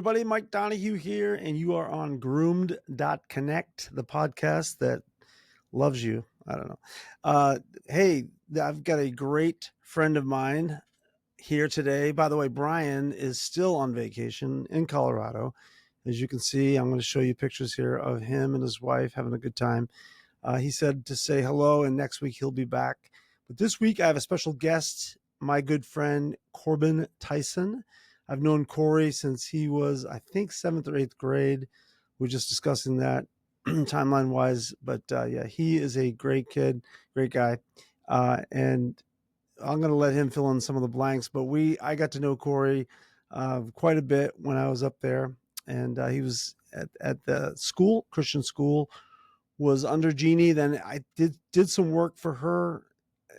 everybody. Mike Donahue here, and you are on Groomed.Connect, the podcast that loves you. I don't know. Hey, I've got a great friend of mine here today. By the way, Brian is still on vacation in Colorado. As you can see, I'm going to show you pictures here of him and his wife having a good time. He said to say hello, and next week he'll be back. But this week I have a special guest, my good friend Cory Tyson. I've known Cory since he was, I think, 7th or 8th grade. We're just discussing that timeline wise. But yeah, he is a great kid, great guy. And I'm going to let him fill in some of the blanks. But I got to know Cory quite a bit when I was up there. And he was at the school, Christian school, was under Jeannie. Then I did some work for her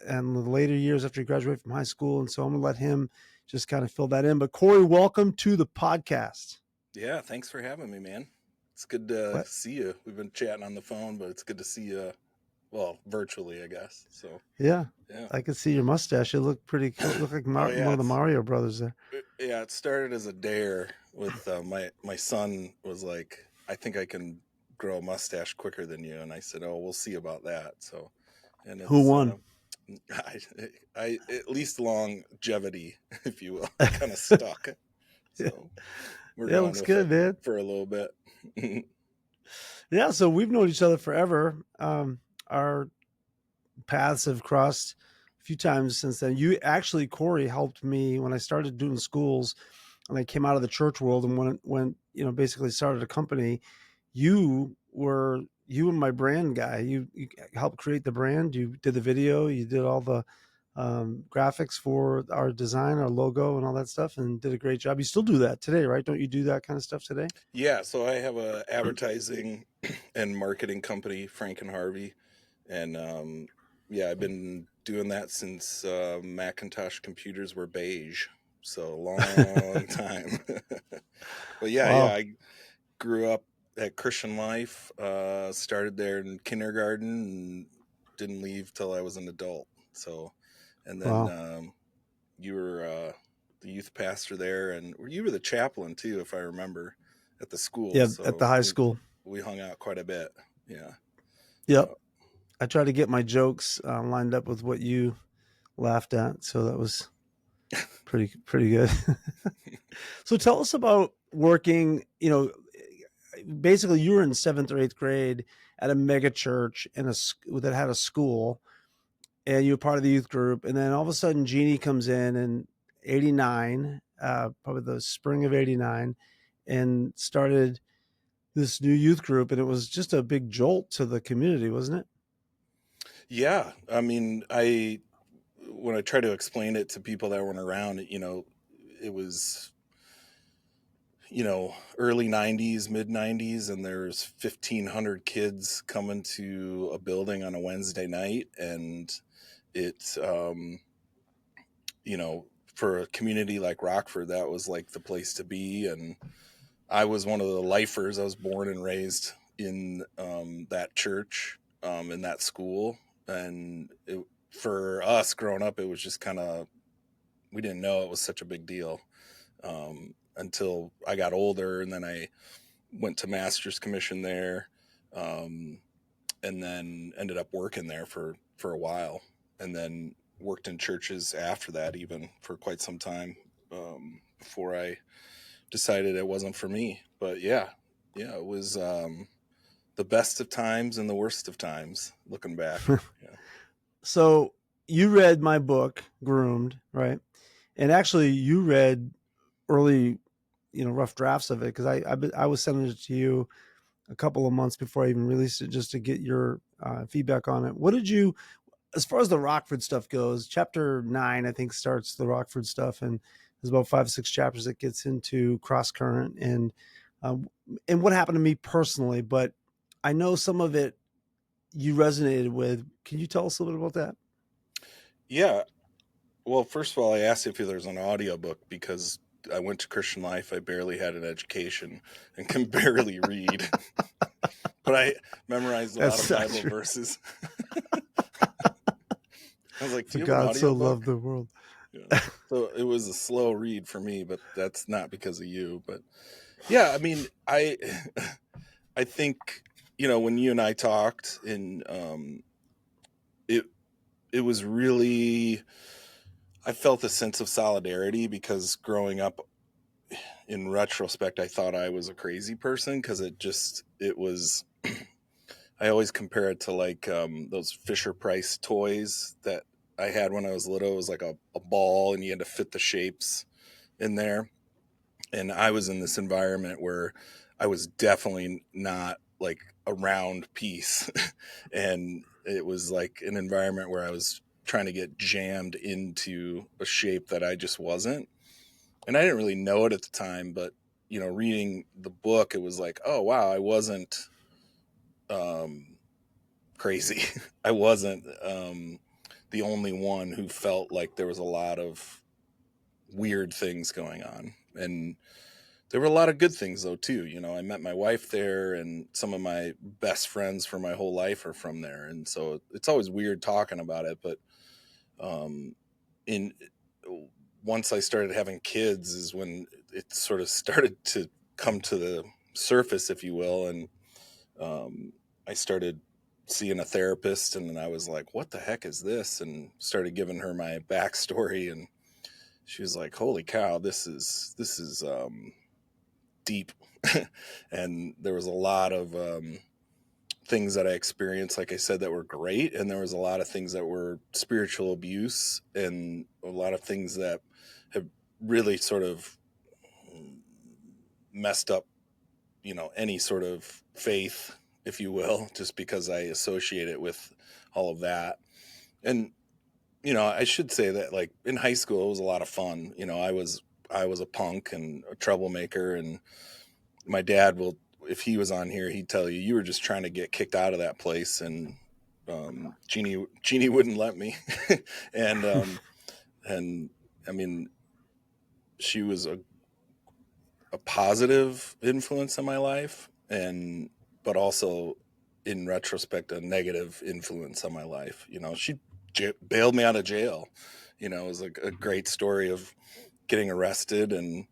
in the later years after he graduated from high school. And so I'm going to let him just kind of fill that in. But Cory, welcome to the podcast. Yeah, thanks for having me, man. It's good to see you. We've been chatting on the phone, but it's good to see you, well, virtually, I guess. So yeah. I can see your mustache. It looked pretty cool. It looked like one of the Mario brothers there. Yeah, it started as a dare with my son was like, I think I can grow a mustache quicker than you. And I said, oh, we'll see about that. So, and it's, who won? I at least longevity, if you will, kind of stuck. So we're going looks good, man. For a little bit. Yeah, so we've known each other forever. Our paths have crossed a few times since then. You actually, Cory, helped me when I started doing schools, and I came out of the church world and went basically started a company. You and my brand guy. You helped create the brand. You did the video. You did all the graphics for our design, our logo, and all that stuff, and did a great job. You still do that today, right? Don't you do that kind of stuff today? Yeah. So I have a advertising and marketing company, Frank and Harvey, and I've been doing that since Macintosh computers were beige, so a long time. But I grew up at Christian Life, started there in kindergarten, and didn't leave till I was an adult. So, and then you were the youth pastor there, and you were the chaplain too, if I remember, at the school. Yeah, so at the high school. We hung out quite a bit. Yeah. Yep. I tried to get my jokes lined up with what you laughed at, so that was pretty good. So tell us about working. Basically, you were in 7th or 8th grade at a mega church that had a school, and you were part of the youth group. And then all of a sudden, Jeannie comes in '89, probably the spring of '89, and started this new youth group. And it was just a big jolt to the community, wasn't it? Yeah. I mean, when I try to explain it to people that weren't around, it was, early 90s, mid 90s, and there's 1,500 kids coming to a building on a Wednesday night. And it's, for a community like Rockford, that was like the place to be. And I was one of the lifers. I was born and raised in that church, in that school. And for us growing up, it was just kind of, we didn't know it was such a big deal until I got older, and then I went to master's commission there, and then ended up working there for a while, and then worked in churches after that, even for quite some time, before I decided it wasn't for me. But yeah, it was the best of times and the worst of times, looking back. Yeah. So you read my book, Groomed, right? And actually, you read early, rough drafts of it, because I was sending it to you a couple of months before I even released it, just to get your feedback on it. What did you, as far as the Rockford stuff goes, chapter 9, I think, starts the Rockford stuff, and there's about 5 or 6 chapters that gets into cross current and what happened to me personally. But I know some of it you resonated with. Can you tell us a little bit about that? Yeah. Well, first of all, I asked if there's an audiobook because I went to Christian Life. I barely had an education and can barely read, but I memorized a lot of Bible verses. I was like, do you have an God so audiobook? loved the world. Yeah. So it was a slow read for me, but that's not because of you. But Yeah, I mean, I think, when you and I talked, and it it was really, I felt a sense of solidarity, because growing up, in retrospect, I thought I was a crazy person, because it was, I always compare it to like those Fisher Price toys that I had when I was little. It was like a ball, and you had to fit the shapes in there. And I was in this environment where I was definitely not like a round piece. And it was like an environment where I was trying to get jammed into a shape that I just wasn't. And I didn't really know it at the time, but reading the book, it was like, oh wow, I wasn't um, crazy. I wasn't the only one who felt like there was a lot of weird things going on. And there were a lot of good things though too. I met my wife there, and some of my best friends for my whole life are from there. And so it's always weird talking about it, but um, in once I started having kids is when it sort of started to come to the surface, if you will. And I started seeing a therapist, and then I was like, what the heck is this? And started giving her my backstory, and she was like, holy cow, this is deep. And there was a lot of things that I experienced, like I said, that were great. And there was a lot of things that were spiritual abuse, and a lot of things that have really sort of messed up, any sort of faith, if you will, just because I associate it with all of that. And, I should say that like in high school, it was a lot of fun. I was a punk and a troublemaker, and my dad will, if he was on here, he'd tell you were just trying to get kicked out of that place. And Jeannie wouldn't let me. and and I mean, she was a positive influence in my life, and but also in retrospect a negative influence on my life. She bailed me out of jail. It was like a great story of getting arrested, and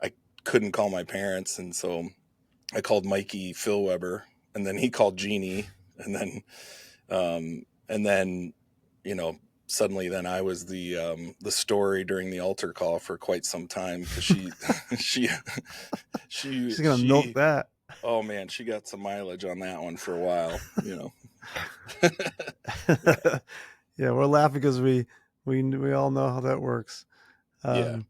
I couldn't call my parents, and so I called Mikey Phil Weber, and then he called Jeannie, and then you know suddenly then I was the story during the altar call for quite some time, because she she she She's gonna milk she that. oh man, she got some mileage on that one for a while. Yeah, we're laughing because we all know how that works. Yeah. Um,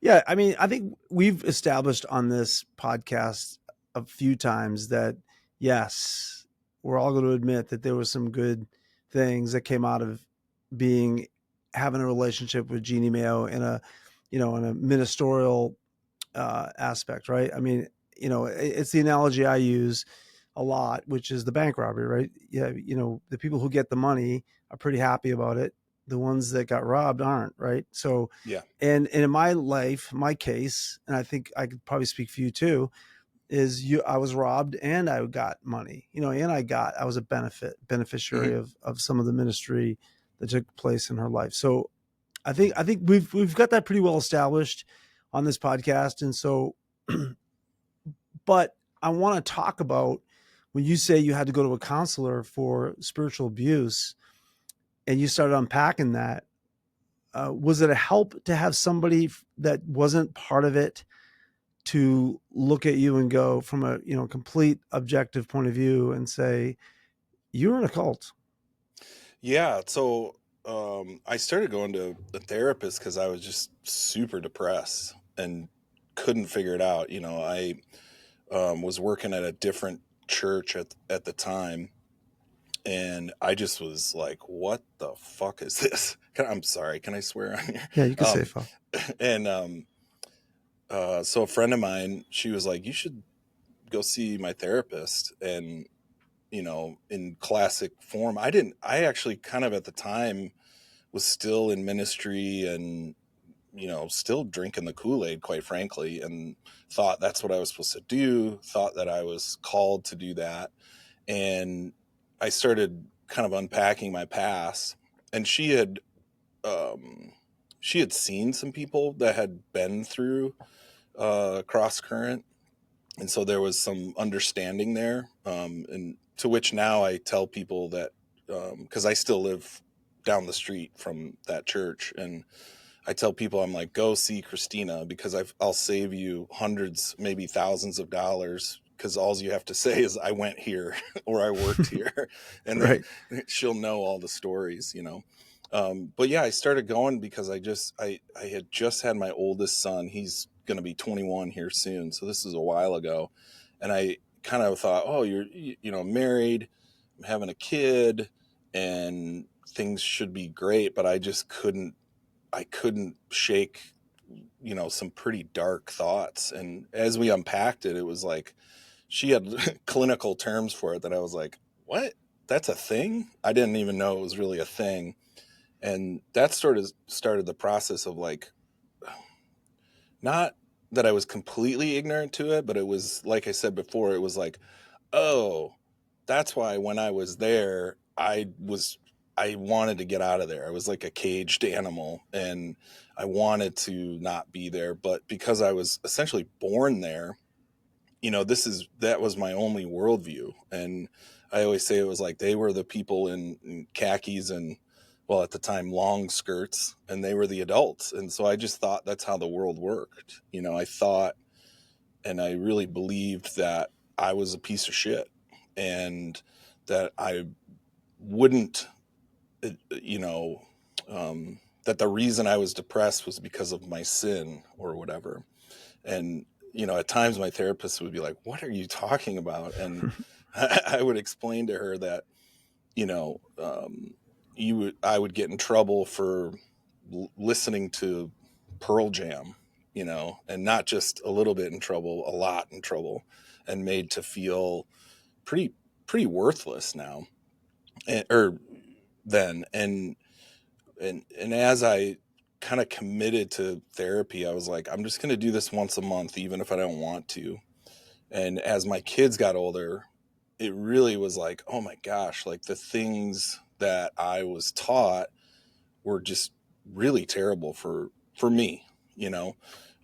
yeah, I mean, I think we've established on this podcast a few times that yes, we're all going to admit that there was some good things that came out of being having a relationship with Jeannie Mayo in a in a ministerial aspect, right? I mean, it's the analogy I use a lot, which is the bank robbery, right? Yeah, the people who get the money are pretty happy about it. The ones that got robbed aren't, right? So, Yeah. and in my life, my case, and I think I could probably speak for you too, is I was robbed and I got money, and I was a beneficiary Hmm. of some of the ministry that took place in her life. So I think we've got that pretty well established on this podcast. And so, but I want to talk about when you say you had to go to a counselor for spiritual abuse and you started unpacking that. Was it a help to have somebody that wasn't part of it to look at you and go from a complete objective point of view and say you're in a cult? Yeah. So I started going to a therapist because I was just super depressed and couldn't figure it out. I was working at a different church at the time, and I just was like, "What the fuck is this?" I'm sorry, can I swear on here? Yeah, you could say fuck. And so a friend of mine, she was like, "You should go see my therapist." And in classic form, I actually kind of at the time was still in ministry, and still drinking the Kool-Aid, quite frankly, and thought that's what I was supposed to do, thought that I was called to do that. And I started kind of unpacking my past, and um, she had seen some people that had been through cross current, and so there was some understanding there, and to which now I tell people that, because I still live down the street from that church, and I tell people, I'm like, go see Christina, because I'll save you hundreds, maybe thousands of dollars, because all you have to say is I went here or I worked here, and then Right. she'll know all the stories, you know. But yeah, I started going because I had just had my oldest son. He's going to be 21 here soon, so this is a while ago, and I kind of thought, oh, you know, married, I'm having a kid, and things should be great, but I couldn't shake, you know, some pretty dark thoughts. And as we unpacked it, it was like she had clinical terms for it that I was like, what? That's a thing? I didn't even know it was really a thing. And that sort of started the process of like, not that I was completely ignorant to it, but it was, like I said before, it was like, oh, that's why when I was there, I wanted to get out of there. I was like a caged animal, and I wanted to not be there. But because I was essentially born there, you know, that was my only worldview. And I always say it was like they were the people in khakis and, well, at the time, long skirts, and they were the adults. And so I just thought that's how the world worked. You know, I thought, and I really believed that I was a piece of shit, and that I wouldn't, you know, that the reason I was depressed was because of my sin or whatever. And, you know, at times my therapist would be like, what are you talking about? And I would explain to her that, you know, I would get in trouble for listening to Pearl Jam, you know, and not just a little bit in trouble, a lot in trouble, and made to feel pretty pretty worthless now, or then. And as I kind of committed to therapy, I was like, I'm just going to do this once a month, even if I don't want to. And as my kids got older, it really was like, oh my gosh, like the things that I was taught were just really terrible for me, you know.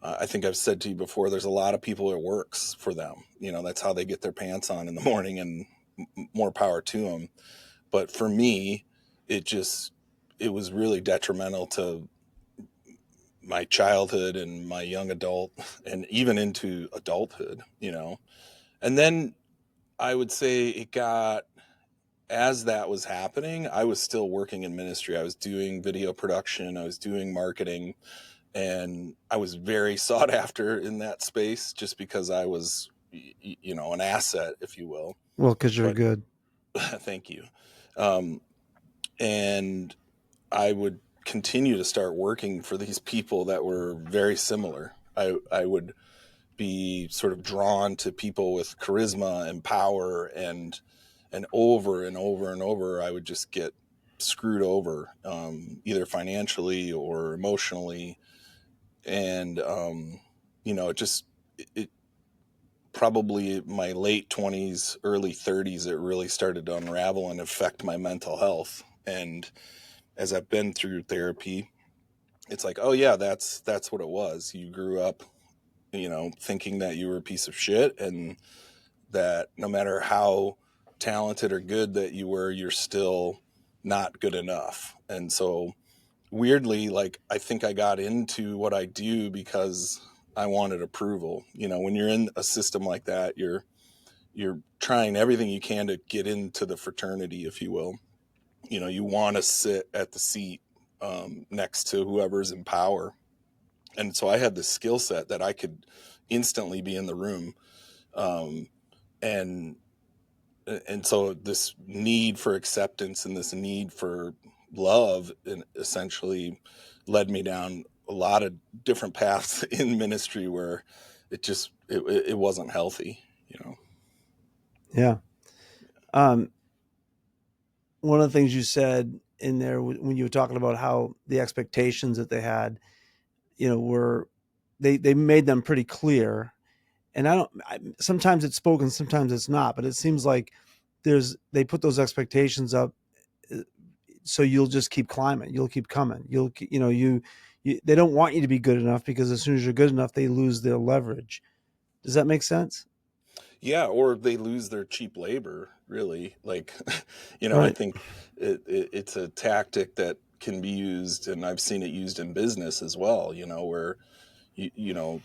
I think I've said to you before, there's a lot of people it works for them, you know, that's how they get their pants on in the morning, and more power to them. But for me, it just, it was really detrimental to my childhood and my young adult, and even into adulthood, you know. And then I would say it got, as that was happening, I was still working in ministry. I was doing video production, I was doing marketing, and I was very sought after in that space just because I was, you know, an asset, if you will. Well, because you're But good. thank you. Um, and I would continue to start working for these people that were very similar. I would be sort of drawn to people with charisma and power, and over and over and over, I would just get screwed over, either financially or emotionally. And, you know, it probably my late 20s, early 30s, it really started to unravel and affect my mental health. And as I've been through therapy, it's like, oh yeah, that's what it was. You grew up, you know, thinking that you were a piece of shit, and that no matter how talented or good that you were, you're still not good enough. And so weirdly, like, I think I got into what I do because I wanted approval. You know, when you're in a system like that, you're trying everything you can to get into the fraternity, if you will. You know, you want to sit at the seat, next to whoever's in power. And so I had this skill set that I could instantly be in the room, um, and and so this need for acceptance and this need for love, and essentially led me down a lot of different paths in ministry where it wasn't healthy, you know. Yeah. Um, One of the things you said in there when you were talking about how the expectations that they had, were they made them pretty clear. And sometimes it's spoken, sometimes it's not, but it seems like they put those expectations up, so you'll just keep climbing, you'll keep coming, you they don't want you to be good enough, because as soon as you're good enough, they lose their leverage. Does that make sense? Yeah, or they lose their cheap labor, really. Like, I Right. think it's a tactic that can be used, and I've seen it used in business as well, where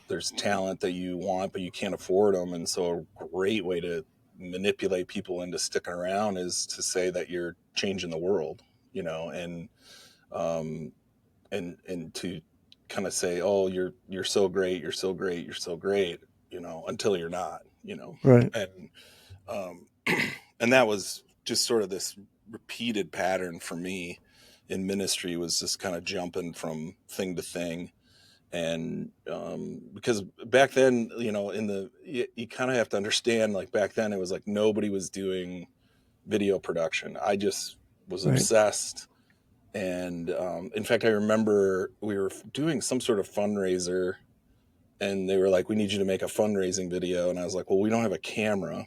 there's talent that you want, but you can't afford them. And so a great way to manipulate people into sticking around is to say that you're changing the world, and, um, and to kind of say, oh, you're so great, you're so great, you're so great, until you're not, Right. and, um, and that was just sort of this repeated pattern for me in ministry, was just kind of jumping from thing to thing. And because back then, you kind of have to understand, like back then it was like nobody was doing video production. I just was Right. obsessed. And in fact, I remember we were doing some sort of fundraiser, and they were like, we need you to make a fundraising video. And I was like, well, we don't have a camera.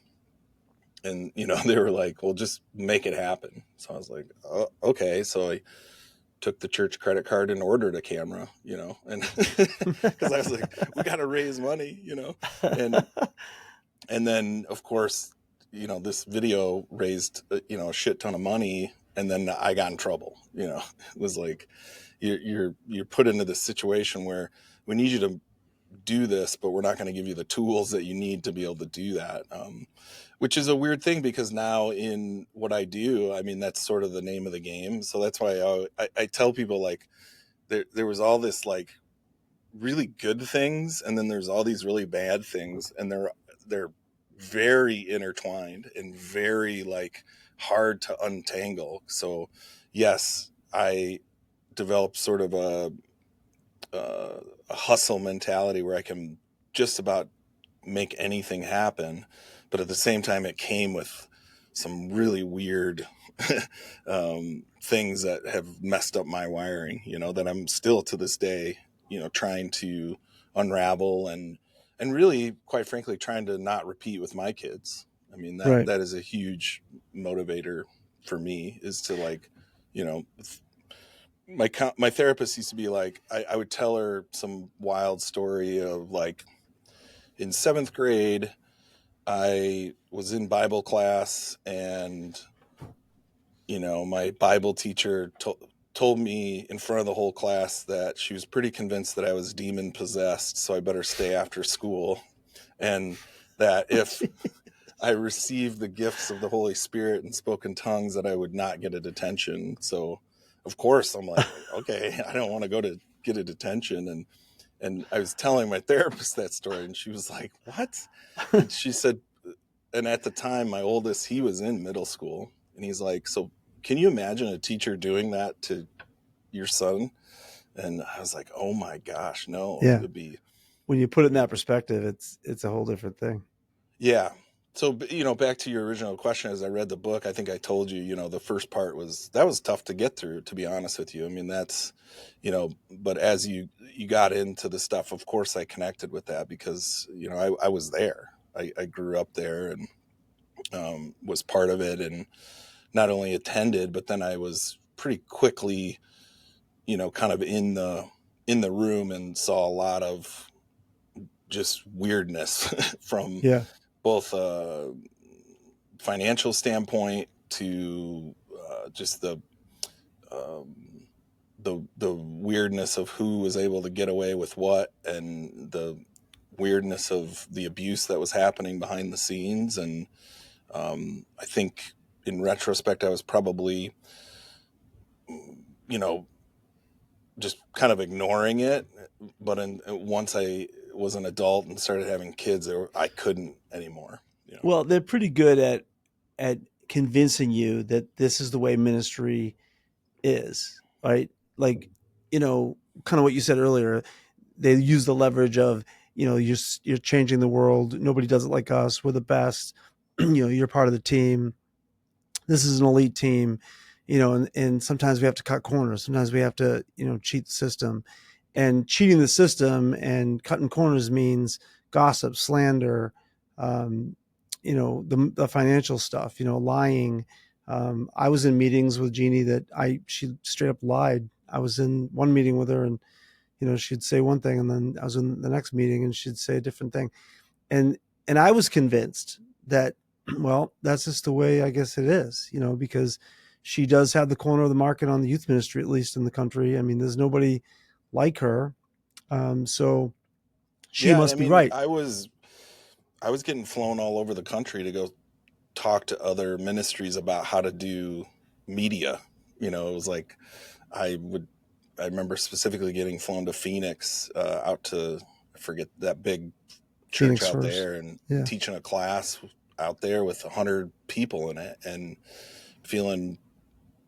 And they were like, well, just make it happen. So I was like, oh, okay. So I took the church credit card and ordered a camera, and because I was like, we got to raise money, and then of course, this video raised a shit ton of money, and then I got in trouble. It was like you're put into this situation where we need you to do this, but we're not going to give you the tools that you need to be able to do that. Which is a weird thing, because now in what I do, I mean, that's sort of the name of the game. So that's why I tell people, like, there was all this like really good things, and then there's all these really bad things, and they're very intertwined and very like hard to untangle. So yes, I developed sort of a hustle mentality where I can just about make anything happen, but at the same time, it came with some really weird things that have messed up my wiring. That I'm still to this day, trying to unravel, and really, quite frankly, trying to not repeat with my kids. I mean, that Right. that is a huge motivator for me, is to like, you know, my therapist used to be like, I would tell her some wild story of like, in seventh grade, I was in Bible class, and my Bible teacher told me in front of the whole class that she was pretty convinced that I was demon possessed, so I better stay after school, and that if I received the gifts of the Holy Spirit and spoke in tongues, that I would not get a detention. So, of course, I'm like, okay, I don't want to go to get a detention, and I was telling my therapist that story, and she was like, what? And she said, and at the time, my oldest, he was in middle school, and he's like, so can you imagine a teacher doing that to your son? And I was like, oh my gosh, no, it Yeah. would be, When you put it in that perspective, it's a whole different thing. yeah. So, back to your original question, as I read the book, I think I told you, the first part was tough to get through, to be honest with you. I mean, that's, but as you got into the stuff, of course I connected with that, because, I was there. I grew up there, and was part of it, and not only attended, but then I was pretty quickly, kind of in the room, and saw a lot of just weirdness from Yeah. both a financial standpoint to just um, the weirdness of who was able to get away with what, and the weirdness of the abuse that was happening behind the scenes. And I think in retrospect, I was probably, you know, just kind of ignoring it. But once I was an adult and started having kids, I couldn't anymore. Well, they're pretty good at convincing you that this is the way ministry is, right? Like, kind of what you said earlier. They use the leverage of, you're changing the world. Nobody does it like us. We're the best. You're part of the team. This is an elite team, and sometimes we have to cut corners. Sometimes we have to, cheat the system. And cheating the system and cutting corners means gossip, slander, um, the financial stuff, lying. I was in meetings with Jeannie that she straight up lied. I was in one meeting with her, and she'd say one thing, and then I was in the next meeting and she'd say a different thing. And I was convinced that, well, that's just the way I guess it is, because she does have the corner of the market on the youth ministry, at least in the country. I mean, there's nobody like her. So she Yeah, and I must be mean, right. I was getting flown all over the country to go talk to other ministries about how to do media. It was like I would. I remember specifically getting flown to Phoenix, out to, I forget, that big church Phoenix out first. there, and Yeah. teaching a class out there with 100 people in it, and feeling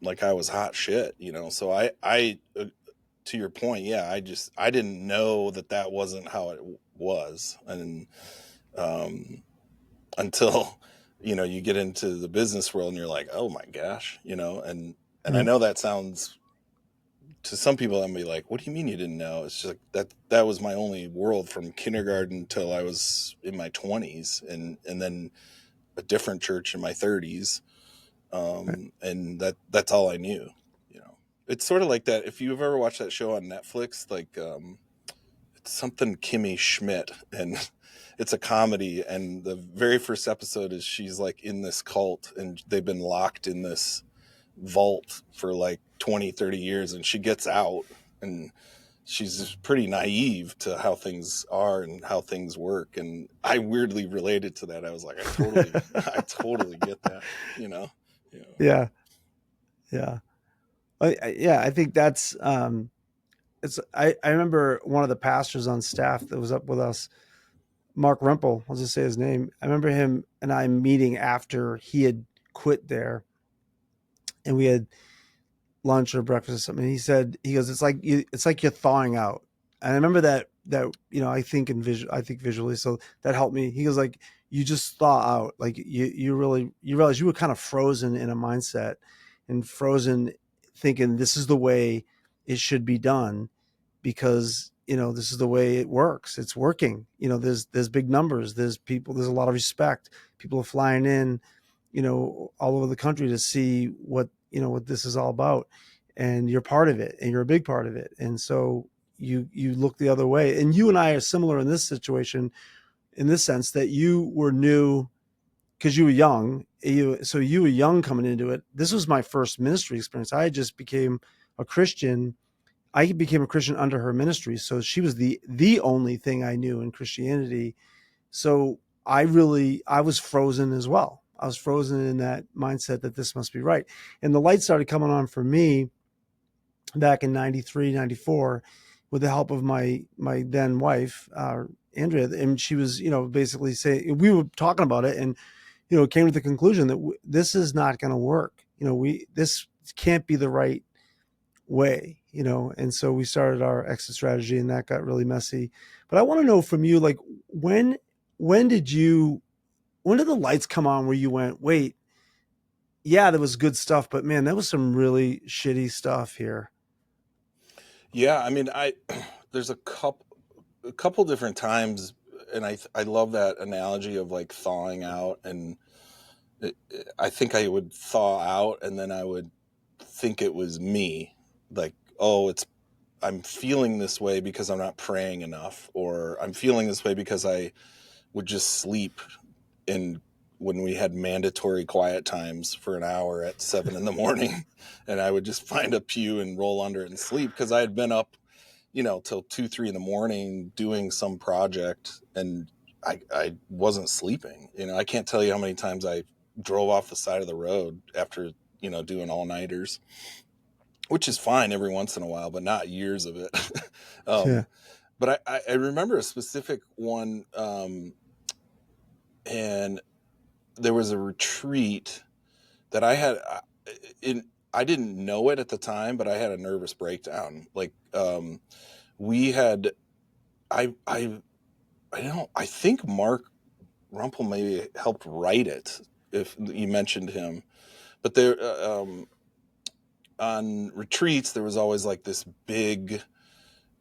like I was hot shit. So I to your point, yeah, I didn't know that wasn't how it was, and um, until you get into the business world and you're like, oh my gosh, and I Yeah. know that sounds, to some people, I'm be like, what do you mean you didn't know? It's just like that was my only world from kindergarten till I was in my 20s, and then a different church in my 30s. Right. And that's all I knew. you know it's sort of like that, if you've ever watched that show on Netflix, like, it's something Kimmy Schmidt, and it's a comedy, and the very first episode is she's like in this cult, and they've been locked in this vault for like 20, 30 years, and she gets out, and she's just pretty naive to how things are and how things work, and I weirdly related to that. I was like, I totally get that you know you know Yeah. Yeah. Yeah. I think that's, I remember one of the pastors on staff that was up with us, Mark Rempel, I'll just say his name. I remember him and I meeting after he had quit there, and we had lunch or breakfast or something. And he goes, it's like you're thawing out. And I remember that I think visually, so that helped me. He goes, like, you just thaw out, like you realize you were kind of frozen in a mindset, and frozen thinking this is the way it should be done, because this is the way it works. It's working. There's big numbers. There's people. There's a lot of respect. People are flying in, all over the country to see what this is all about, and you're part of it, and you're a big part of it. And so you look the other way. And you and I are similar in this situation, in this sense that you were new because you were young. You were young coming into it. This was my first ministry experience. I just became a Christian. I became a Christian under her ministry. So she was the only thing I knew in Christianity. So I was frozen as well. I was frozen in that mindset that this must be right. And the light started coming on for me back in 93, 94, with the help of my then wife, Andrea. And she was, basically saying, we were talking about it, and, came to the conclusion that this is not going to work. This can't be the right way, and so we started our exit strategy, and that got really messy. But I want to know from you, like, when when did you when did the lights come on where you went, wait, yeah, there was good stuff, but man, there was some really shitty stuff here. yeah, I mean, I there's a couple different times, and I love that analogy of like thawing out, and I think I would thaw out, and then I would think it was me, like, oh, I'm feeling this way because I'm not praying enough, or I'm feeling this way because I would just sleep in when we had mandatory quiet times for an hour at 7 in the morning, and I would just find a pew and roll under it and sleep because I had been up, till 2, 3 in the morning doing some project, and I wasn't sleeping. I can't tell you how many times I drove off the side of the road after, doing all nighters, which is fine every once in a while, but not years of it. Yeah. um, but I remember a specific one, and there was a retreat that I had in. I didn't know it at the time, but I had a nervous breakdown. Like, we had, I don't. I think Mark Rumpel maybe helped write it. If you mentioned him, but there, on retreats, there was always like this big,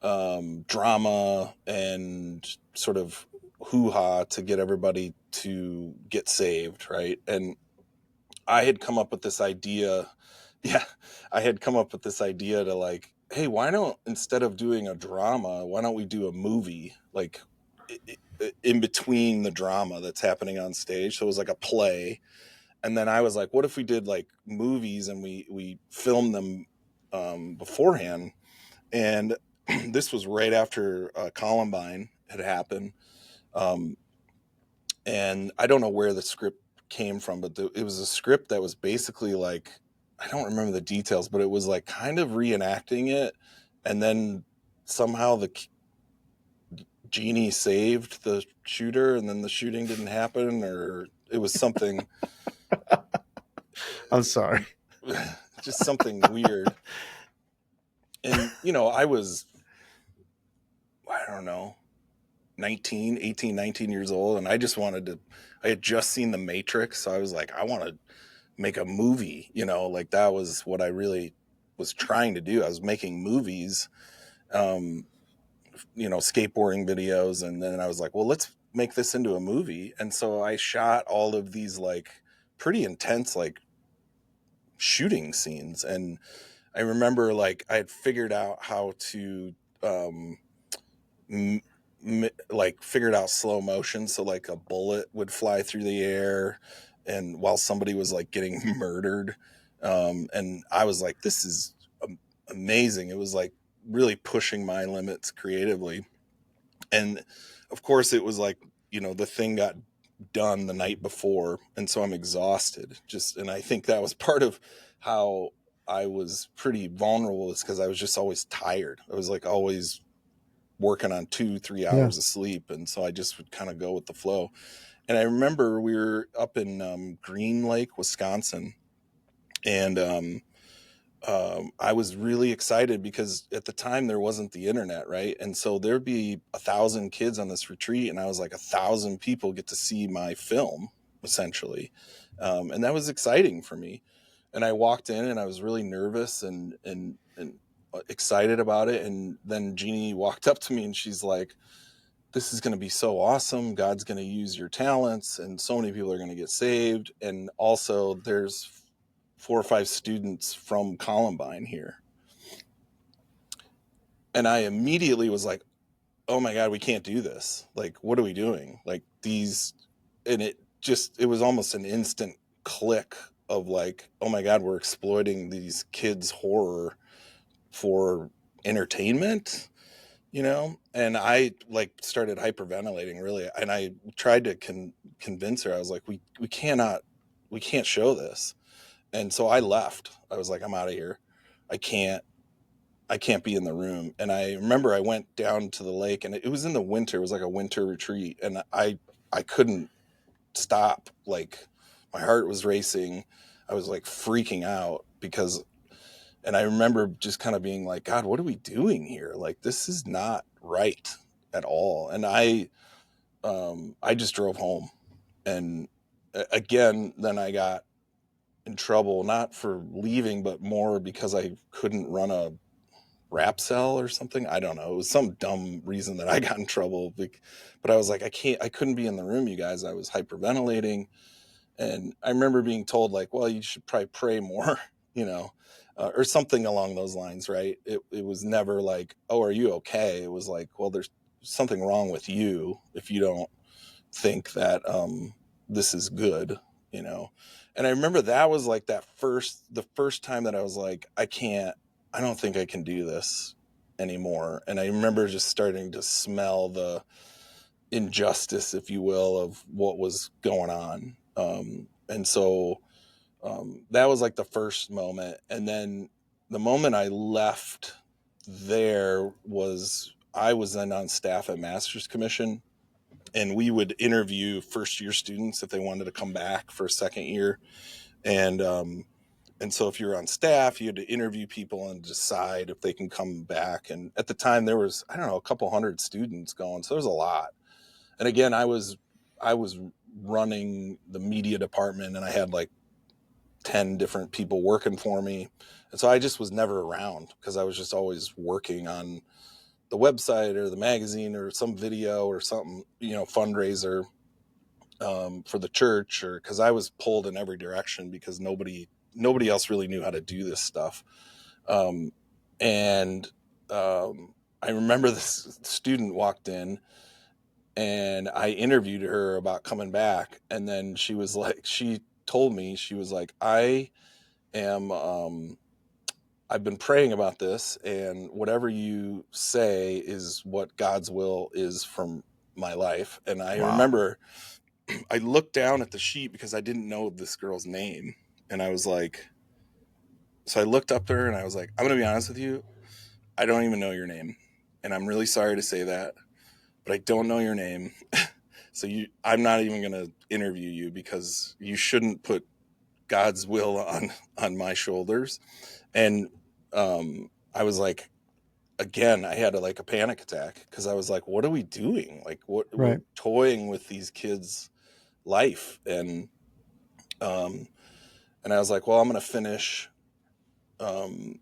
drama and sort of hoo-ha to get everybody to get saved, right? And I had come up with this idea. Yeah, I had come up with this idea to, like, hey, why don't, instead of doing a drama, why don't we do a movie, like in between the drama that's happening on stage? So it was like a play. And then I was like, what if we did like movies and we filmed them beforehand? And this was right after Columbine had happened. Um, and I don't know where the script came from, but it was a script that was basically like, I don't remember the details, but it was like kind of reenacting it. And then somehow the genie saved the shooter, and then the shooting didn't happen, or it was something, I'm sorry. just something weird. And, I was, I don't know, 19 years old. And I just wanted to, I had just seen The Matrix. So I was like, I want to make a movie, like that was what I really was trying to do. I was making movies, um, skateboarding videos. And then I was like, well, let's make this into a movie. And so I shot all of these like pretty intense, like shooting scenes. And I remember like I had figured out how to, um, like figured out slow motion, so like a bullet would fly through the air and while somebody was like getting murdered. And I was like, this is amazing. It was like really pushing my limits creatively. And of course it was like, the thing got done the night before, and so I'm exhausted, just, and I think that was part of how I was pretty vulnerable, is because I was just always tired. I was like always working on 2-3 Yeah. hours of sleep, and so I just would kind of go with the flow. And I remember we were up in Green Lake, Wisconsin, and I was really excited because at the time there wasn't the internet, right? And so there'd be 1,000 kids on this retreat, and I was like, 1,000 people get to see my film, essentially, and that was exciting for me. And I walked in, and I was really nervous and excited about it. And then Jeannie walked up to me, and she's like, this is going to be so awesome. God's going to use your talents, and so many people are going to get saved. And also, there's 4 or 5 students from Columbine here. And I immediately was like, oh my God, we can't do this. Like, what are we doing? Like, these, and it was almost an instant click of like, oh my God, we're exploiting these kids' horror for entertainment. And I like started hyperventilating, really. And I tried to convince her. I was like, we can't show this. And so I left. I was like, I'm out of here. I can't i can't be in the room. And I remember I went down to the lake, and it was in the winter. It was like a winter retreat, and I couldn't stop. Like, my heart was racing. I was like freaking out because, and I remember just kind of being like, God, what are we doing here? Like, this is not right at all. And I just drove home. And again, then I got in trouble, not for leaving, but more because I couldn't run a rap cell or something. I don't know. It was some dumb reason that I got in trouble. But I was like, I couldn't be in the room, you guys. I was hyperventilating. And I remember being told like, well, you should probably pray more, you know, or something along those lines, right? It was never like, oh, are you okay? It was like, well, there's something wrong with you if you don't think that this is good, you know. And I remember that was like the first time that I was like, I don't think I can do this anymore. And I remember just starting to smell the injustice, if you will, of what was going on. And so that was like the first moment. And then the moment I left there was, I was then on staff at Master's Commission, and we would interview first year students if they wanted to come back for a second year. And so if you're on staff, you had to interview people and decide if they can come back. And at the time there was, I don't know, a couple hundred students going. So there was a lot. And again, I was running the media department, and I had like 10 different people working for me. And so I just was never around because I was just always working on the website or the magazine or some video or something, fundraiser for the church, or because I was pulled in every direction because nobody else really knew how to do this stuff. Um, And I remember this student walked in, and I interviewed her about coming back, and then she told me, she was like, am I've been praying about this, and whatever you say is what God's will is from my life. And I Wow. remember I looked down at the sheet because I didn't know this girl's name, and I was like, so I looked up to her and I was like, I'm gonna be honest with you, I don't even know your name, and I'm really sorry to say that, but I don't know your name. So I'm not even going to interview you because you shouldn't put God's will on my shoulders. And I was like, again, I had like a panic attack because I was like, what are we doing? Like, what we're Right. toying with these kids' life. Um, and I was like, well, I'm going to finish um,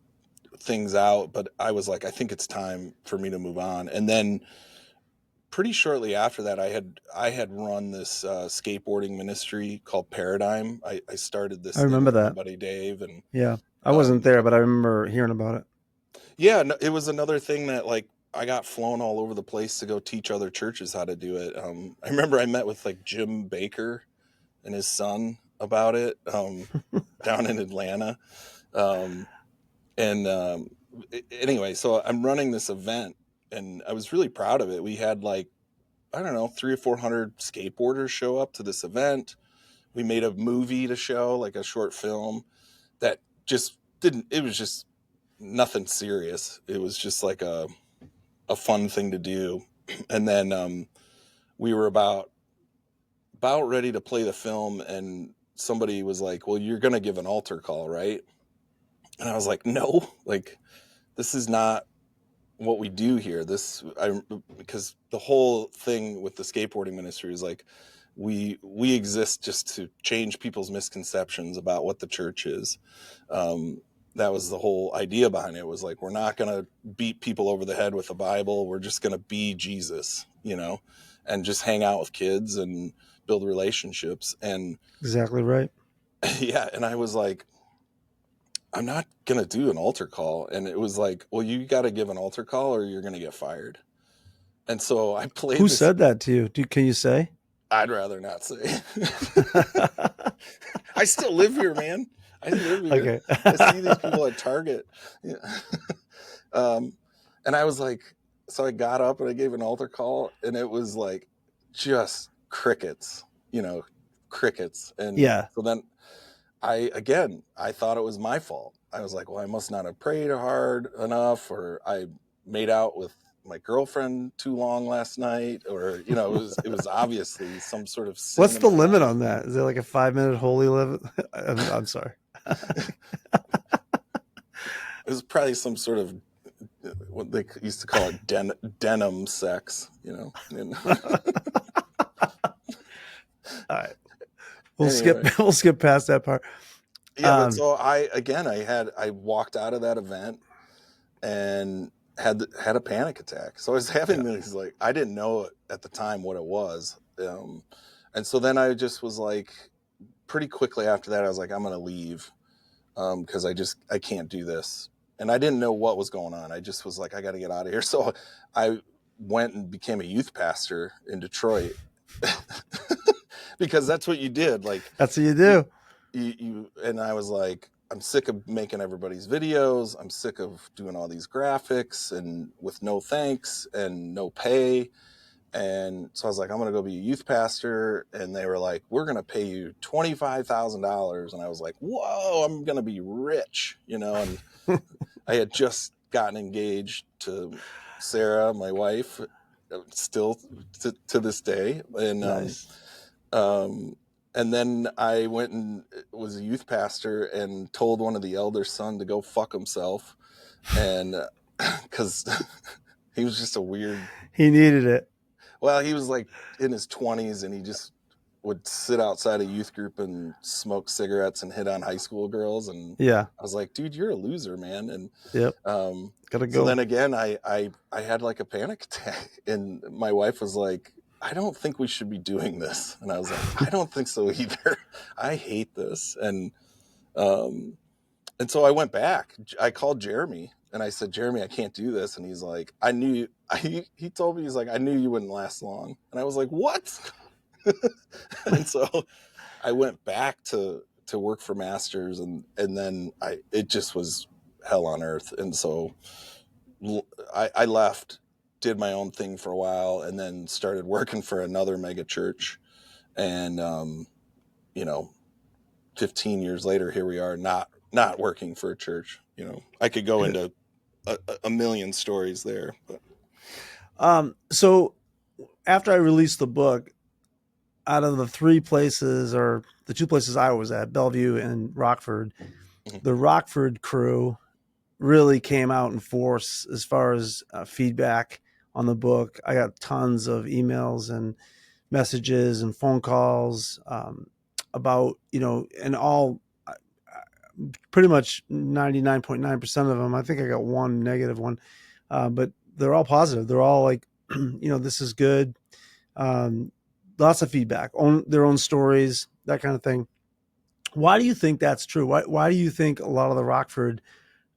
things out, but I was like, I think it's time for me to move on. And then pretty shortly after that, I had run this skateboarding ministry called Paradigm. I started I this thing remember with my that. buddy Dave, and Yeah. I wasn't um, there, but I remember hearing about it. yeah, no, it was another thing that like I got flown all over the place to go teach other churches how to do it. I remember I met with like Jim Baker and his son about it down in Atlanta, um, and anyway, so I'm running this event, and I was really proud of it. We had like, I don't know, 300 or 400 skateboarders show up to this event. We made a movie to show, like a short film that just didn't, it was just nothing serious. It was just like a fun thing to do. And then we were about ready to play the film, and somebody was like, well, you're going to give an altar call, right? And I was like, no, like, this is not what we do here. Because the whole thing with the skateboarding ministry is like, we exist just to change people's misconceptions about what the church is. um, that was the whole idea behind it, was like, we're not going to beat people over the head with the Bible, we're just going to be Jesus, and just hang out with kids and build relationships. And Exactly right. yeah, and I was like, I'm not going to do an altar call. And it was like, well, you got to give an altar call or you're going to get fired. And so I played Who this. said that to you? Can you say? I'd rather not say. I still live here, man. I live here. Okay. I see these people at Target. Yeah. um, and I was like, so I got up and I gave an altar call, and it was like just crickets, crickets. And Yeah. so then I thought it was my fault. I was like, well, I must not have prayed hard enough, or I made out with my girlfriend too long last night, or it was obviously some sort of sin What's in the my limit life. on that? Is there like a 5 minute holy limit? I'm sorry. It was probably some sort of what they used to call it denim sex, And All right. We'll skip anyway, we'll skip past that part. yeah, but Um, so I walked out of that event and had a panic attack. So I was having yeah. these, like, I didn't know at the time what it was, and so then I just was like, pretty quickly after that, I was like, I'm gonna leave, because I can't do this, and I didn't know what was going on. I just was like, I got to get out of here. So I went and became a youth pastor in Detroit. Because that's what you did. Like, That's what you you, do. and I was like, I'm sick of making everybody's videos. I'm sick of doing all these graphics and with no thanks and no pay. And so I was like, I'm going to go be a youth pastor. And they were like, we're going to pay you $25,000. And I was like, whoa, I'm going to be rich, and I had just gotten engaged to Sarah, my wife, still to this day. Nice. Um, and then I went and was a youth pastor and told one of the elders' son to go fuck himself. And because he was just a weird, He needed it. well, he was like in his 20s, and he just would sit outside a youth group and smoke cigarettes and hit on high school girls. And Yeah. I was like, dude, you're a loser, man. And Yep. um, Gotta so go. then again, I had like a panic attack, and my wife was like, I don't think we should be doing this. And I was like, I don't think so either. I hate this. And so I went back. I called Jeremy, And I said, Jeremy, I can't do this. And he's like, he told me, he's like, I knew you wouldn't last long. And I was like, what? And so I went back to work for Masters, and then it just was hell on earth. And so I left, did my own thing for a while, and then started working for another mega church. And, you know, 15 years later, here we are, not working for a church. You know, I could go into a million stories there, but So after I released the book, out of the three places, or the two places I was at, Bellevue and Rockford, the Rockford crew really came out in force as far as feedback on the book. I got tons of emails and messages and phone calls about, and all pretty much 99.9% of them. I think I got one negative one, but they're all positive. They're all like, this is good. Um, Lots of feedback, on their own stories, that kind of thing. Why do you think that's true? Why do you think a lot of the Rockford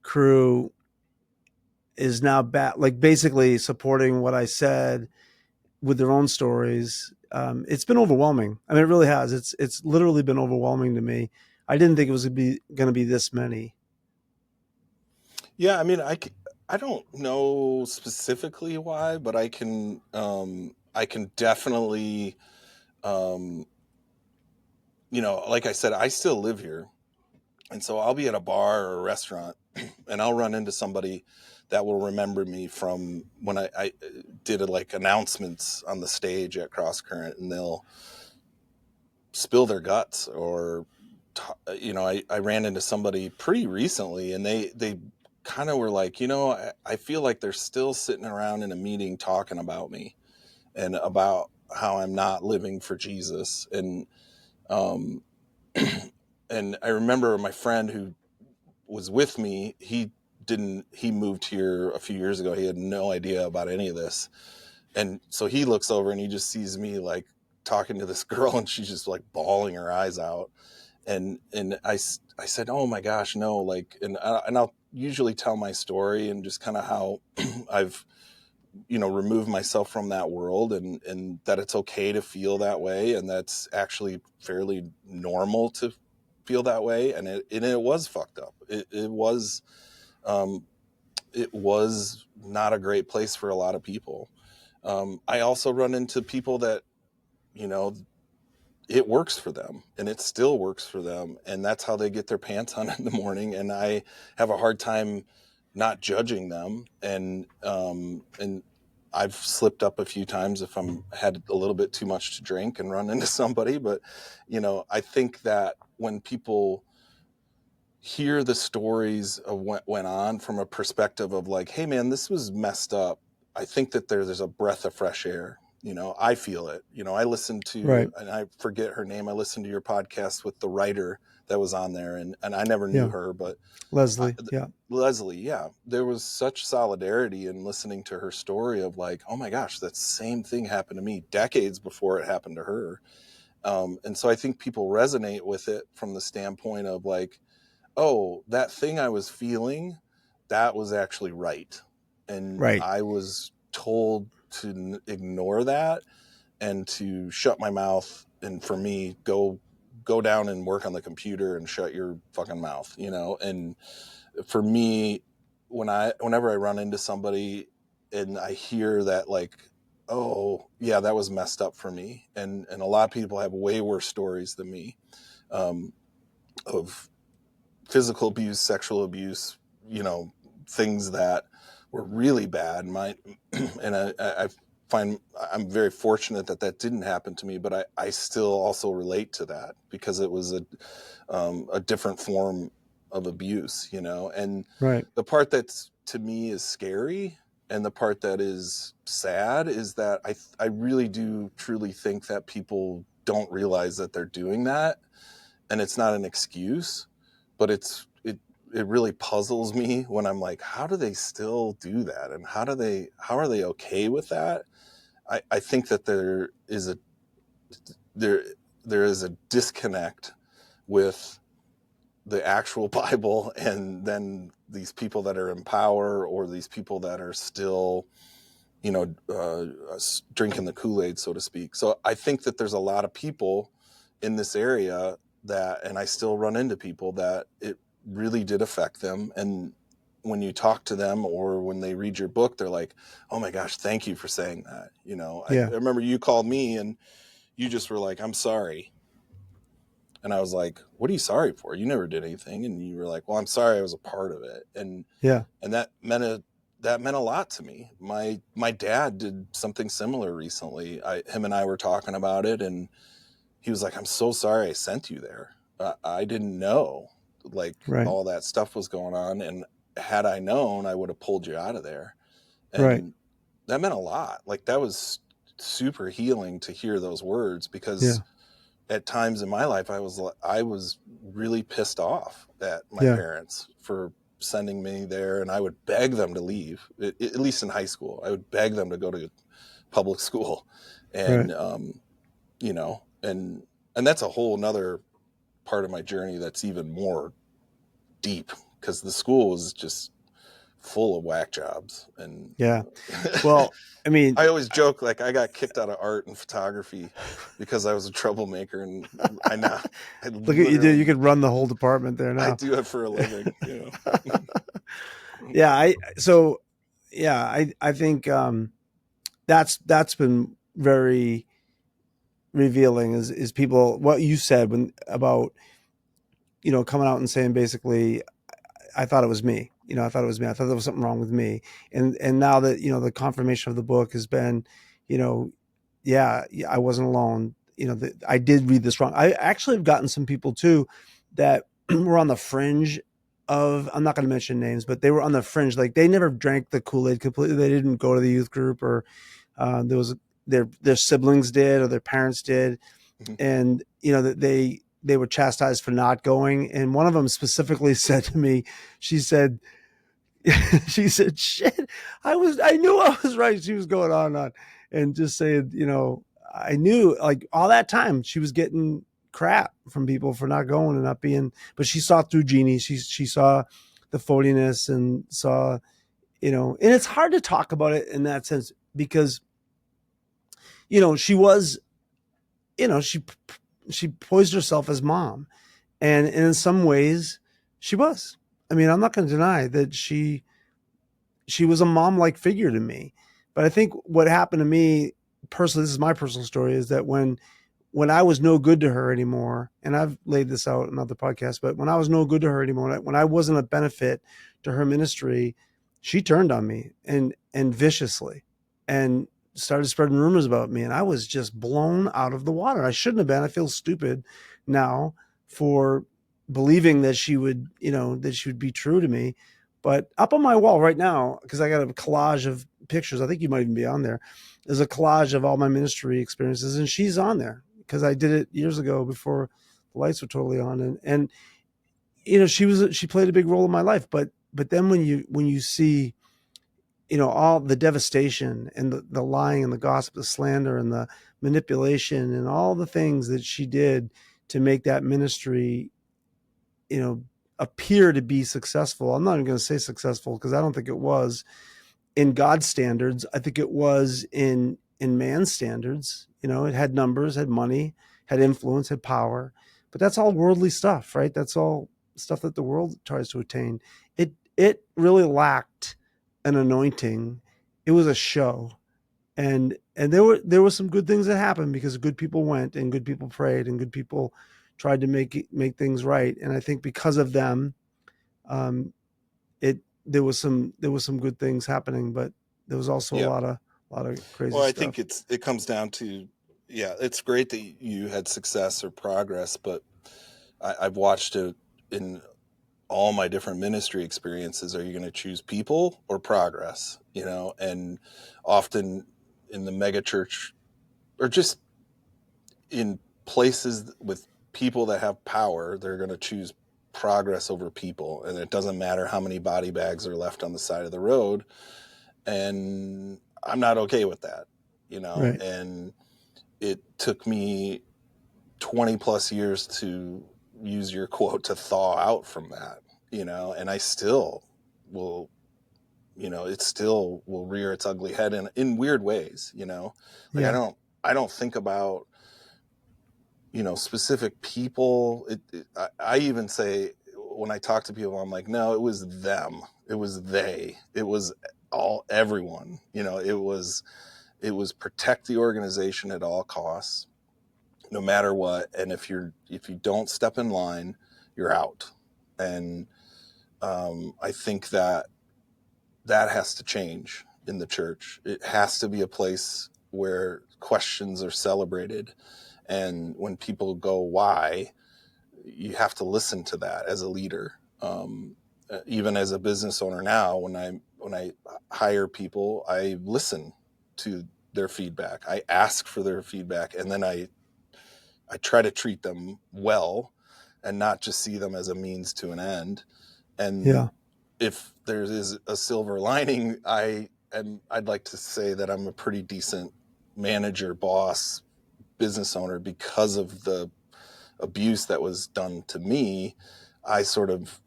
crew is now back, like basically supporting what I said with their own stories? It's been overwhelming. I mean, it really has. It's literally been overwhelming to me. I didn't think it was going to be this many. yeah, I mean, I don't know specifically why, but I can definitely, um, like I said, I still live here. And so I'll be at a bar or a restaurant and I'll run into somebody that will remember me from when I did like announcements on the stage at Cross Current, and they'll spill their guts. Or I ran into somebody pretty recently, and they kind of were like, I feel like they're still sitting around in a meeting talking about me and about how I'm not living for Jesus. And um and I remember my friend who was with me, he moved here a few years ago. He had no idea about any of this. And so he looks over and he just sees me like talking to this girl, and she's just like bawling her eyes out. And I said, oh my gosh, no. Like, and I'll usually tell my story and just kind of how I've, removed myself from that world, and that it's okay to feel that way. And that's actually fairly normal to feel that way. And it was fucked up. Um, it was not a great place for a lot of people. I also run into people that, you know, it works for them, and it still works for them. And that's how they get their pants on in the morning. And I have a hard time not judging them. And I've slipped up a few times if I'm had a little bit too much to drink and run into somebody. But, I think that when people hear the stories of what went on from a perspective of like, hey man, this was messed up, I think that there's a breath of fresh air. I feel it. I listened to, Right. and I forget her name, I listened to your podcast with the writer that was on there, and I never knew Yeah. her, but Leslie. Yeah. Leslie, yeah, there was such solidarity in listening to her story of like, oh my gosh, that same thing happened to me decades before it happened to her. And so I think people resonate with it from the standpoint of like, oh, that thing I was feeling, that was actually right. And Right. I was told to ignore that and to shut my mouth. And for me, go down and work on the computer and shut your fucking mouth, And for me, whenever I run into somebody and I hear that, like, oh yeah, that was messed up for me. And a lot of people have way worse stories than me, of physical abuse, sexual abuse, things that were really bad. And I find I'm very fortunate that that didn't happen to me, but I still also relate to that because it was a different form of abuse, and Right. the part that's to me is scary and the part that is sad is that I really do truly think that people don't realize that they're doing that. And it's not an excuse, but it really puzzles me when I'm like, how do they still do that? And how are they okay with that? I think that there there is a disconnect with the actual Bible, and then these people that are in power, or these people that are still, drinking the Kool-Aid, so to speak. So I think that there's a lot of people in this area and I still run into people that it really did affect them. And when you talk to them or when they read your book, they're like, oh my gosh, thank you for saying that. I Yeah. remember you called me and you just were like, I'm sorry. And I was like, what are you sorry for? You never did anything. And you were like, well, I'm sorry I was a part of it. Yeah. And that meant a lot to me. My dad did something similar recently. Him and I were talking about it, and he was like, I'm so sorry I sent you there. I didn't know like Right. all that stuff was going on. And had I known, I would have pulled you out of there. Right. And that meant a lot. Like, that was super healing to hear those words, because Yeah. at times in my life, I was really pissed off at my Yeah. parents for sending me there, and I would beg them to leave. At least in high school, I would beg them to go to public school, Right. and and that's a whole nother part of my journey that's even more deep, because the school was just full of whack jobs. And Yeah. Well, I mean, I always joke, like, I got kicked out of art and photography because I was a troublemaker, and I now I look at you, dude. You literally could run the whole department there I now. do it for a living. Yeah. I think that's been very revealing is people what you said when about coming out and saying basically I thought it was me. I thought it was me. I thought there was something wrong with me. And now that the confirmation of the book has been, you know, yeah, I wasn't alone. I did read this wrong. I actually have gotten some people too that were on the fringe of. I'm not going to mention names, but they were on the fringe. Like they never drank the Kool-Aid completely. They didn't go to the youth group, or there was their siblings did or their parents did, and that they were chastised for not going. And one of them specifically said to me, she said, she said, "Shit, I knew I was right." She was going on and on, and just saying, I knew like all that time she was getting crap from people for not going and not being, but she saw through Jeannie. She saw the phoniness and saw, and it's hard to talk about it in that sense because, she was, she posed herself as mom, and in some ways she was. I mean, I'm not going to deny that she was a mom like figure to me. But I think what happened to me personally, this is my personal story, is that when I was no good to her anymore, and I've laid this out in other podcasts, but when I was no good to her anymore, when I wasn't a benefit to her ministry, she turned on me and viciously, and started spreading rumors about me, and I was just blown out of the water. I shouldn't have been. I feel stupid now for believing that she would, that she would be true to me. But up on my wall right now, because I got a collage of pictures, I think you might even be on there. There's a collage of all my ministry experiences, and she's on there because I did it years ago before the lights were totally on, and she played a big role in my life. But then when you see all the devastation and the lying and the gossip, the slander and the manipulation and all the things that she did to make that ministry appear to be successful. I'm not even going to say successful because I don't think it was in God's standards. I think it was in man's standards. It had numbers, had money, had influence, had power, but that's all worldly stuff, right? That's all stuff that the world tries to attain. It really lacked an anointing. It was a show. And there were some good things that happened because good people went and good people prayed and good people tried to make things right. And I think because of them, um, it there was some good things happening, but there was also a Yeah. lot of crazy Well, I think stuff. it comes down to, yeah, it's great that you had success or progress, but I've watched it in all my different ministry experiences. Are you going to choose people or progress? And often in the mega church, or just in places with people that have power, they're going to choose progress over people. And it doesn't matter how many body bags are left on the side of the road. And I'm not okay with that, Right. and it took me 20 plus years to use your quote, to thaw out from that, and I still will, it still will rear its ugly head in weird ways, like Yeah. I don't think about, specific people. I even say, when I talk to people, I'm like, no, it was them. It was they. It was everyone. It was protect the organization at all costs, no matter what. And if you don't step in line, you're out. And I think that has to change in the church. It has to be a place where questions are celebrated. And when people go, why, you have to listen to that as a leader. Even as a business owner now, when I hire people, I listen to their feedback. I ask for their feedback, and then I try to treat them well and not just see them as a means to an end. And Yeah. if there is a silver lining, I'd like to say that I'm a pretty decent manager, boss, business owner because of the abuse that was done to me. I sort of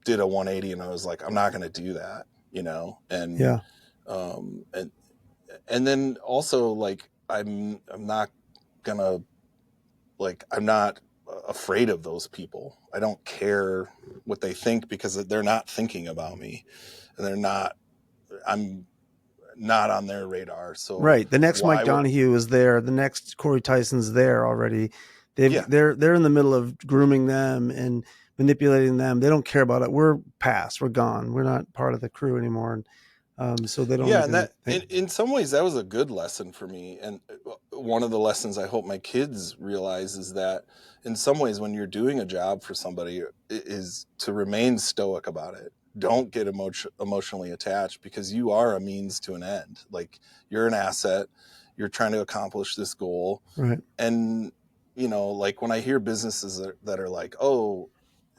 did a 180, and I was like, I'm not going to do that, and Yeah. um, and and then also, like, I'm not gonna, like, I'm not afraid of those people. I don't care what they think, because they're not thinking about me, and I'm not on their radar. So Right. The next Mike why would, Donahue is there. The next Cory Tyson's there already. yeah, They're in the middle of grooming them and manipulating them. They don't care about it. We're past. We're gone. We're not part of the crew anymore. And so they don't yeah, and even that think. in some ways that was a good lesson for me. And one of the lessons I hope my kids realize is that in some ways, when you're doing a job for somebody, is to remain stoic about it. Don't get emotionally attached, because you are a means to an end. Like, you're an asset. You're trying to accomplish this goal. Right. And like, when I hear businesses that are like, oh,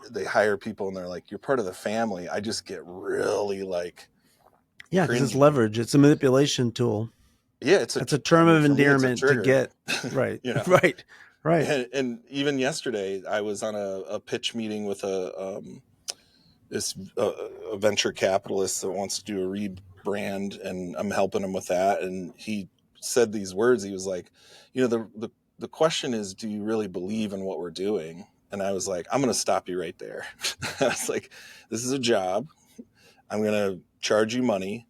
they hire people and they're like, you're part of the family, I just get really, like, Yeah, because it's cringy. leverage. It's a manipulation tool. Yeah, That's a I term mean, of for me, it's a endearment to trigger. get. Right. you know Right. Right. and even yesterday, I was on a pitch meeting with a venture capitalist that wants to do a rebrand, and I'm helping him with that. And he said these words. He was like, the question is, do you really believe in what we're doing? And I was like, I'm going to stop you right there. I was like, this is a job. I'm going to charge you money,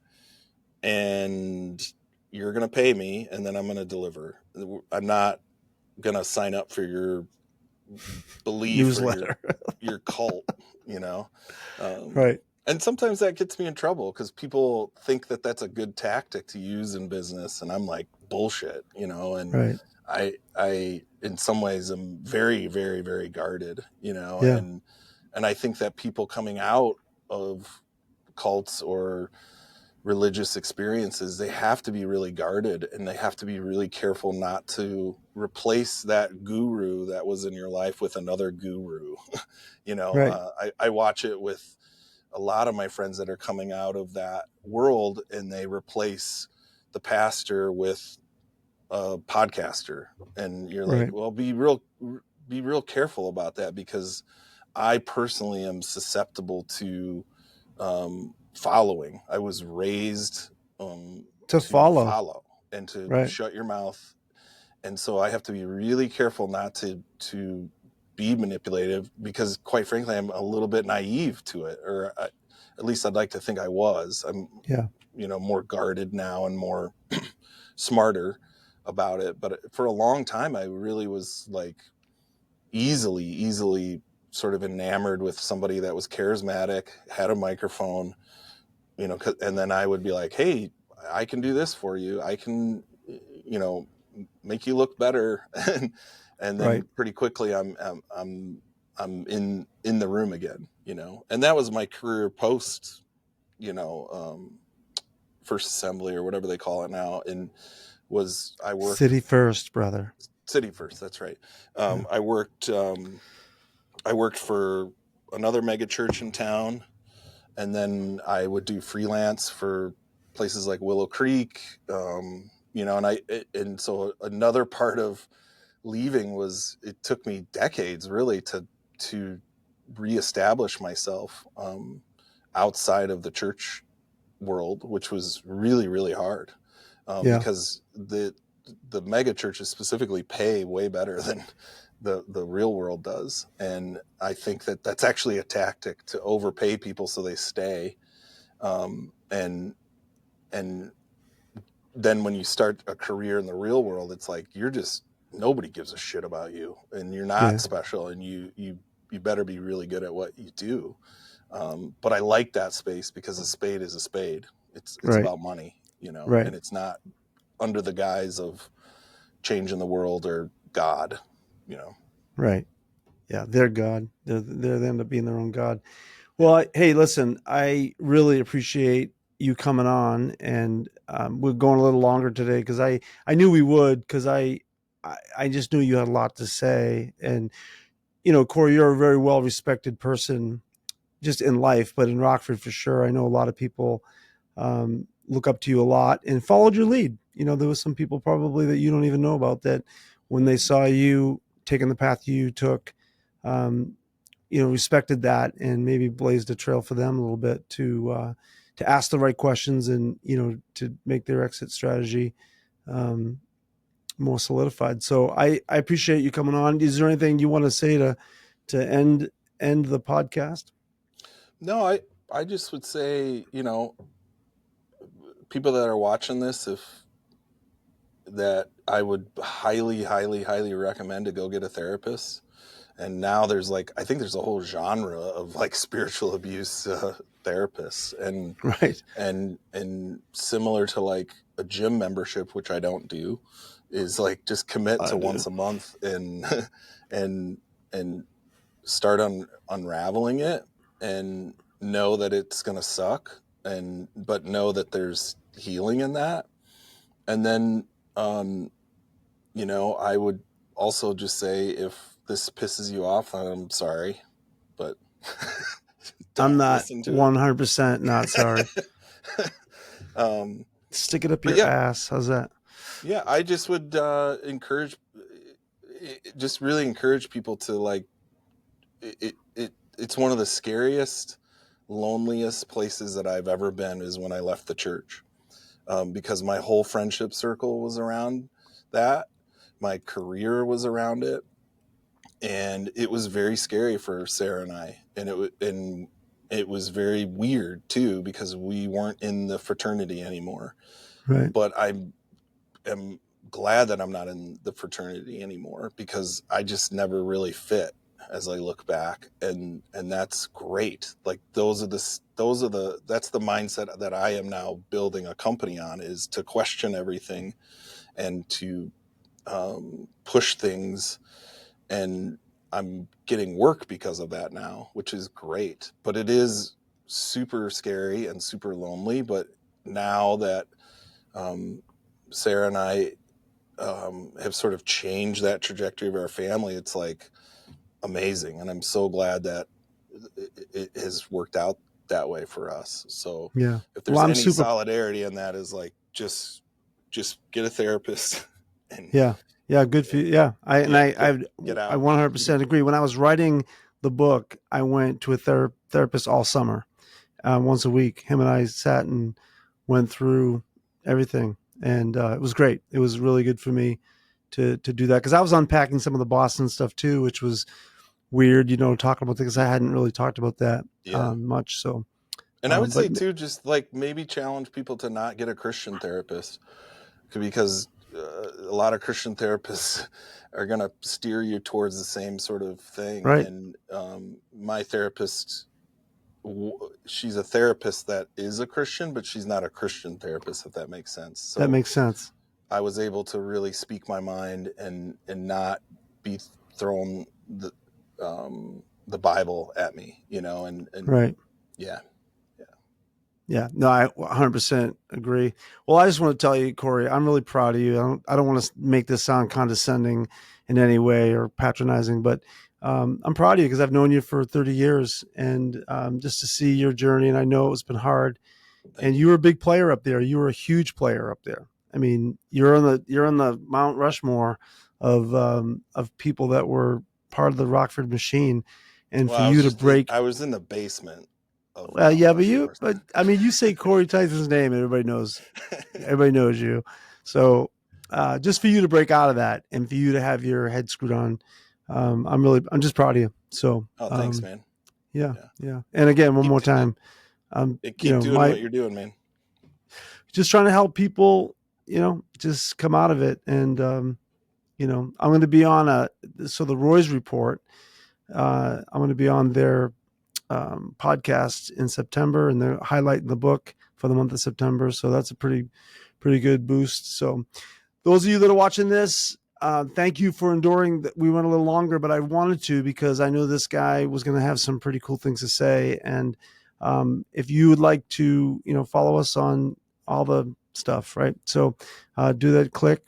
and you're going to pay me, and then I'm going to deliver. I'm not going to sign up for your belief or Newsletter. your cult, you know. Um, Right. and sometimes that gets me in trouble, because people think that that's a good tactic to use in business, and I'm like, bullshit, and Right. I in some ways am very, very, very guarded, Yeah. and I think that people coming out of cults or religious experiences, they have to be really guarded, and they have to be really careful not to replace that guru that was in your life with another guru. Right. I watch it with a lot of my friends that are coming out of that world, and they replace the pastor with a podcaster, and you're like, Right. well, be real careful about that, because I personally am susceptible to following. I was raised To to follow. follow and to Right. shut your mouth, and so I have to be really careful not to be manipulative, because, quite frankly, I'm a little bit naive to it, or at least I'd like to think I was. I'm Yeah. more guarded now and more smarter about it. But for a long time, I really was like easily sort of enamored with somebody that was charismatic, had a microphone, and then I would be like, hey, I can do this for you. I can, you know, make you look better. And Right. then pretty quickly I'm in the room again, and that was my career post, you know, um, First Assembly, or whatever they call it now. And I worked City first, brother. City First. That's right. Yeah. I worked for another mega church in town, and then I would do freelance for places like Willow Creek, and so another part of leaving was, it took me decades really to reestablish myself outside of the church world, which was really, really hard, Yeah. because the mega churches specifically pay way better than the real world does. And I think that that's actually a tactic to overpay people so they stay. And then when you start a career in the real world, it's like, nobody gives a shit about you, and you're not Yeah. special, and you better be really good at what you do. But I like that space because a spade is a spade. It's Right. about money, Right. and it's not under the guise of changing the world or God, you know. Right. Yeah. They're God. They end up being their own God. Well, hey, listen, I really appreciate you coming on, and we're going a little longer today because I knew we would, because I just knew you had a lot to say. And Cory, you're a very well respected person just in life, but in Rockford for sure. I know a lot of people look up to you a lot and followed your lead. There was some people probably that you don't even know about that, when they saw you taking the path you took, um, respected that and maybe blazed a trail for them a little bit to ask the right questions, and to make their exit strategy um, more solidified. So I appreciate you coming on. Is there anything you want to say to end the podcast? No, I just would say, people that are watching this, if that I would highly, highly, highly recommend to go get a therapist. And now I think there's a whole genre of like spiritual abuse therapists, and Right. similar to like a gym membership, which I don't do, is like just commit I to do. once a month and and and start unraveling it, and know that it's going to suck, but know that there's healing in that. And then I would also just say, if this pisses you off, I'm sorry, but I'm don't not listen to it. 100% not sorry. um, Stick it up but your yeah, ass. How's that? yeah, I just would just really encourage people to like it's one of the scariest, loneliest places that I've ever been, is when I left the church, because my whole friendship circle was around that, my career was around it, and it was very scary for Sarah and I, and it was very weird too, because we weren't in the fraternity anymore. Right. But I am glad that I'm not in the fraternity anymore, because I just never really fit, as I look back, and that's great. Like that's the mindset that I am now building a company on, is to question everything, and to push things. And I'm getting work because of that now, which is great. But it is super scary and super lonely. But now that Sarah and I have sort of changed that trajectory of our family, it's like amazing. And I'm so glad that it has worked out that way for us. So Yeah. if Well, there's I'm any super. solidarity in that, is like, just get a therapist and Yeah. Yeah. Good for you. Yeah. I and get I get I get I out. 100% agree. When I was writing the book, I went to a therapist all summer, once a week. Him and I sat and went through everything, and it was great. It was really good for me to do that, because I was unpacking some of the Boston stuff too, which was weird. Talking about things I hadn't really talked about that Yeah. much. So, And I would but say too, just like maybe challenge people to not get a Christian therapist, because a lot of Christian therapists are going to steer you towards the same sort of thing. right, And my therapist, she's a therapist that is a Christian, but she's not a Christian therapist, if that makes sense. that So makes sense. I was able to really speak my mind, and not be thrown the Bible at me, and Right. yeah, yeah, Yeah, no, I 100% agree. Well, I just want to tell you, Cory, I'm really proud of you. I don't want to make this sound condescending in any way or patronizing, but I'm proud of you because I've known you for 30 years, and just to see your journey, and I know it's been hard. And thank you you. were a big player up there. You were a huge player up there. I mean, you're on the Mount Rushmore of people that were part of the Rockford machine. and Well, for you to break. I was in the basement of Well, Mount yeah, Rushmore. but I mean, you say Cory Tyson's name, and everybody knows you. So just for you to break out of that and for you to have your head screwed on, I'm just proud of you. So Oh, thanks, man. yeah, Yeah. yeah. And again, one Keep more time, keep doing what you're doing, man. just trying to help people, just come out of it. And I'm going to be on the Roy's Report. I'm going to be on their podcast in September, and they're highlighting the book for the month of September. So that's a pretty good boost. So those of you that are watching this, thank you for enduring. We went a little longer, but I wanted to because I knew this guy was going to have some pretty cool things to say. And if you would like to, follow us on all the stuff, right? So do that, click,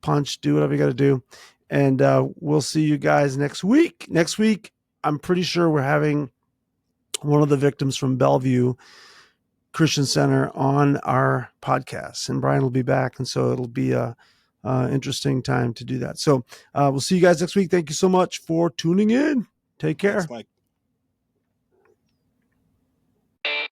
punch, do whatever you got to do. And we'll see you guys next week. Next week, I'm pretty sure we're having one of the victims from Bellevue Christian Center on our podcast, and Brian will be back, and so it'll be a interesting time to do that. So we'll see you guys next week. Thank you so much for tuning in. Take care. Thanks, Mike.